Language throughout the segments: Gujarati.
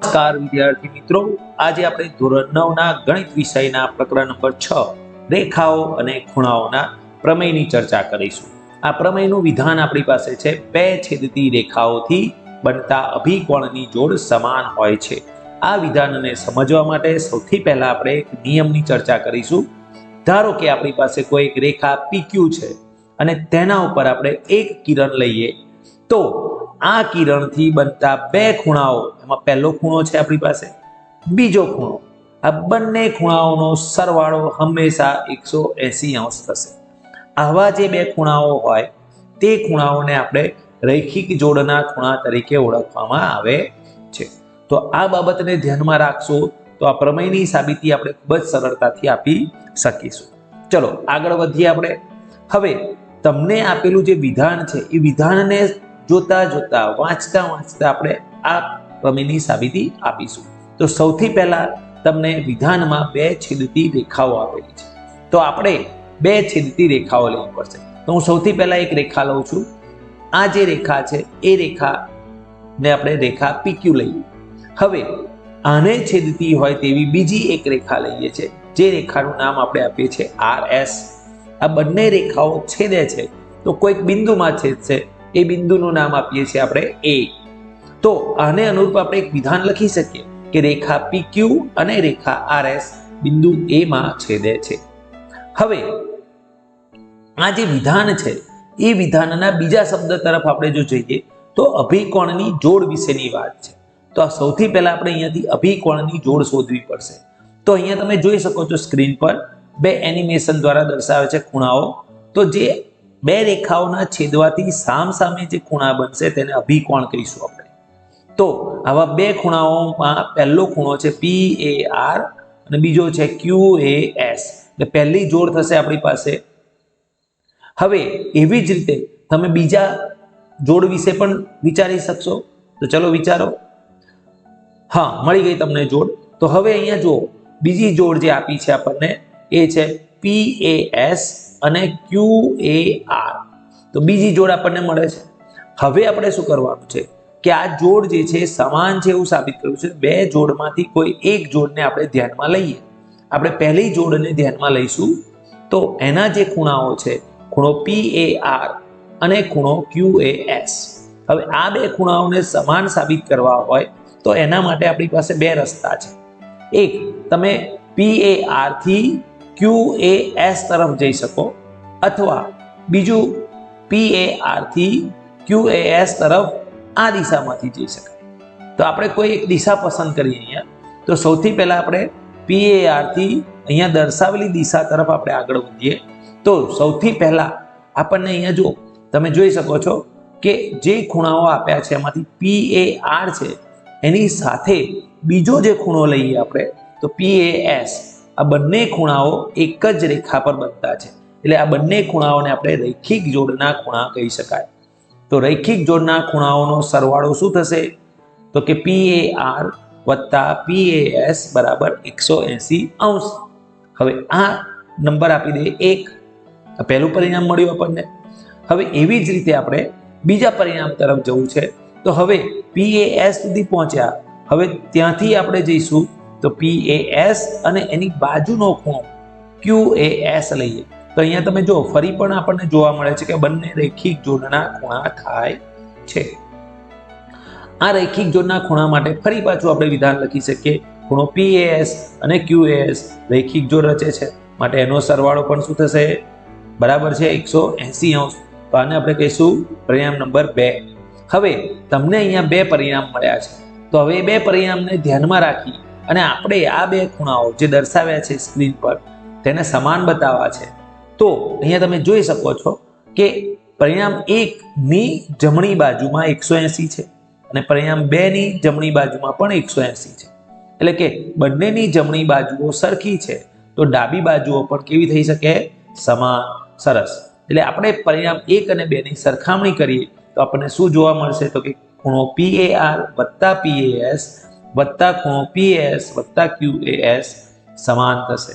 નમસ્કાર વિદ્યાર્થી મિત્રો, આજે આપણે ધોરણ 9 ના ગણિત વિષયના પ્રકરણ નંબર 6 રેખાઓ અને ખૂણાઓના પ્રમેયની ચર્ચા કરીશું. આ પ્રમેયનું વિધાન આપણી પાસે છે, બે છેદતી રેખાઓથી બનતા અભિકોણની જોડ સમાન હોય છે. આ વિધાનને સમજવા માટે સૌથી પહેલા આપણે એક નિયમની ચર્ચા કરીશું. ધારો કે આપણી પાસે કોઈ એક રેખા PQ છે અને તેના ઉપર આપણે એક કિરણ લઈએ તો આ કિરણથી બનતા બે ખૂણાઓ, એમાં પહેલો ખૂણો છે આપણી પાસે, બીજો ખૂણો, આ બંને ખૂણાઓનો સરવાળો હંમેશા 180 અંશ થશે. આવા જે બે ખૂણાઓ હોય તે ખૂણાઓને આપણે રૈખિક જોડના ખૂણા તરીકે ઓળખવામાં આવે છે. તો આ બાબતને ધ્યાનમાં રાખશો તો આ પ્રમેયની સાબિતી આપણે ખૂબ જ સરળતાથી આપી શકીશું. ચલો આગળ વધીએ આપણે. હવે તમને આપેલું જે વિધાન છે એ વિધાનને જોતા જોતા વાંચતા આપણે આ પ્રમેયની સાબિતી આપીશું. તો સૌથી પહેલા તમને વિધાનમાં બે છેદતી રેખાઓ આપેલી છે, તો આપણે બે છેદતી રેખાઓ લેવી પડશે. તો હું સૌથી પહેલા એક રેખા લઉં છું. આ જે રેખા છે એ રેખાને આપણે રેખા PQ લઈએ. હવે આને છેદતી હોય તેવી બીજી એક રેખા લઈએ છે, જે રેખાનું નામ આપણે આપીએ છીએ RS. આ બંને રેખાઓ છેદે છે તો કોઈક બિંદુમાં છેદશે, એ બિંદુનું નામ આપીએ છીએ આપણે A. તો આને અનુરૂપ આપણે એક વિધાન લખી શકીએ કે રેખા PQ અને રેખા RS બિંદુ A માં છેદે છે. હવે આ જે વિધાન છે એ વિધાનના બીજા શબ્દ તરફ આપણે જો જઈએ તો અભિકોણની જોડ વિશેની વાત છે. તો આ સૌથી પહેલા આપણે અહીંયાથી અભિકોણની જોડ શોધવી પડશે. તો અહીંયા તમે જોઈ શકો છો સ્ક્રીન પર બે એનિમેશન દ્વારા દર્શાવે છે ખૂણાઓ. તો જે બે રેખાઓના છેદવાથી સામસામે જે ખૂણા બનશે તેને અભિકોણ કહીશું આપણે. તો આવા બે ખૂણાઓમાં પહેલો ખૂણો છે PAR અને બીજો છે QAS. એટલે પહેલી જોડ થશે આપણી પાસે. હવે એવી જ રીતે તમે બીજા જોડ વિશે પણ વિચારી શકશો. તો ચલો વિચારો. હા, મળી ગઈ તમને જોડ. તો હવે અહીંયા જુઓ, બીજી જોડ જે આપી છે આપણને એ છે PAS અને QAR. તો બીજી જોડ આપણને મળે છે. હવે આપણે શું કરવાનું છે કે આ જોડ જે છે સમાન છે એવું સાબિત કરવું છે. બે જોડમાંથી કોઈ એક જોડને આપણે ધ્યાનમાં લઈએ. આપણે પહેલી જોડને ધ્યાનમાં લઈશું તો એના જે ખૂણાઓ છે, ખૂણો PAR અને ખૂણો QAS. હવે આ બે ખૂણાઓને સમાન સાબિત કરવા હોય તો એના માટે આપણી પાસે બે રસ્તા છે. એક, તમે PAR થી QAS તરફ જઈ શકો, અથવા બીજું PAR થી QAS તરફ આ દિશામાંથી જઈ શકાય. તો આપણે કોઈ એક દિશા પસંદ કરીએ અહીંયા. તો સૌથી પહેલા આપણે PAR થી અહીંયા દર્શાવેલી દિશા તરફ આપણે આગળ વધીએ. તો સૌથી પહેલા આપણને અહીંયા જો તમે જોઈ શકો છો કે જે ખૂણાઓ આપ્યા છે એમાંથી PAR છે એની સાથે બીજો જે ખૂણો લઈએ આપણે તો PAS. આ બંને ખૂણાઓ એક જ રેખા પર બનતા છે, એટલે આ બંને ખૂણાઓને આપણે રૈખિક જોડના ખૂણા કહી શકાય. તો રૈખિક જોડના ખૂણાઓનો સરવાળો શું થશે તો કે PAR વત્તા PAS બરાબર 180 અંશ. હવે આ નંબર આપી દે 1. આ પહેલું પરિણામ મળ્યું આપણને. હવે એવી જ રીતે આપણે બીજા પરિણામ તરફ જવું છે. તો હવે PAS સુધી પહોંચ્યા, હવે ત્યાંથી આપણે જઈશું તો PAS અને એની બાજુનો ખૂણો QAS લઈએ. તો અહીંયા તમે જો ફરી પણ આપણને જોવા મળે છે કે બંને રૈખિક જોડના ખૂણા થાય છે. આ રૈખિક જોડના ખૂણા માટે ફરી પાછું આપણે વિધાન લખી શકીએ. ખૂણો PAS અને QAS રૈખિક જોડ રચે છે, માટે એનો સરવાળો પણ શું થશે બરાબર છે 180 અંશ. તો આને આપણે કહીશું પરિણામ નંબર 2. હવે તમને અહીંયા બે પરિણામ મળ્યા છે. તો હવે બે પરિણામને ધ્યાનમાં રાખી અને આપણે આ બે ખૂણાઓ જે દર્શાવ્યા છે સ્ક્રીન પર તેને સમાન બતાવવા છે. તો અહીંયા તમે જોઈ શકો છો કે પરિણામ 1 ની જમણી બાજુમાં 180 છે અને પરિણામ 2 ની જમણી બાજુમાં પણ 180 છે. એટલે કે બંનેની જમણી બાજુઓ સરખી છે તો ડાબી બાજુઓ પણ કેવી થઈ શકે સમાન. સરસ. એટલે આપણે પરિણામ 1 અને 2 ની સરખામણી કરીએ તો આપણને શું જોવા મળશે તો કે ખૂણો PAR વત્તા PAS વત્તા ખૂણો PAS વત્તા QAS સમાન થશે.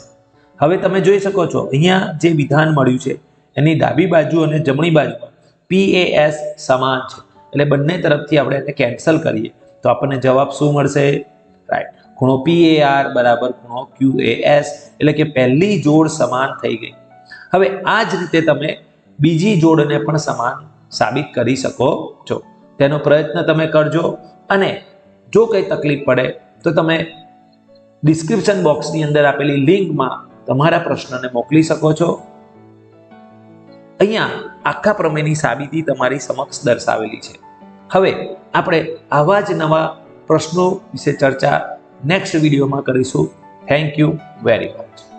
હવે તમે જોઈ શકો છો અહીંયા જે વિધાન મળ્યું છે એની ડાબી બાજુ અને જમણી બાજુમાં PAS સમાન છે, એટલે બંને તરફથી આપણે એને કેન્સલ કરીએ તો આપણને જવાબ શું મળશે રાઈટ. ખૂણો PAR બરાબર ખૂણો QAS, એટલે કે પહેલી જોડ સમાન થઈ ગઈ. હવે આ જ રીતે તમે બીજી જોડને પણ સમાન સાબિત કરી શકો છો. તેનો પ્રયત્ન તમે કરજો, અને જો કંઈ તકલીફ પડે તો તમે ડિસ્ક્રિપ્શન બોક્સની અંદર આપેલી લિંકમાં તમારા પ્રશ્નને મોકલી શકો છો. અહીંયા આખા પ્રમેયની સાબિતી તમારી સમક્ષ દર્શાવેલી છે. હવે આપણે આવા જ નવા પ્રશ્નો વિશે ચર્ચા નેક્સ્ટ વિડીયોમાં કરીશું. Thank you very much.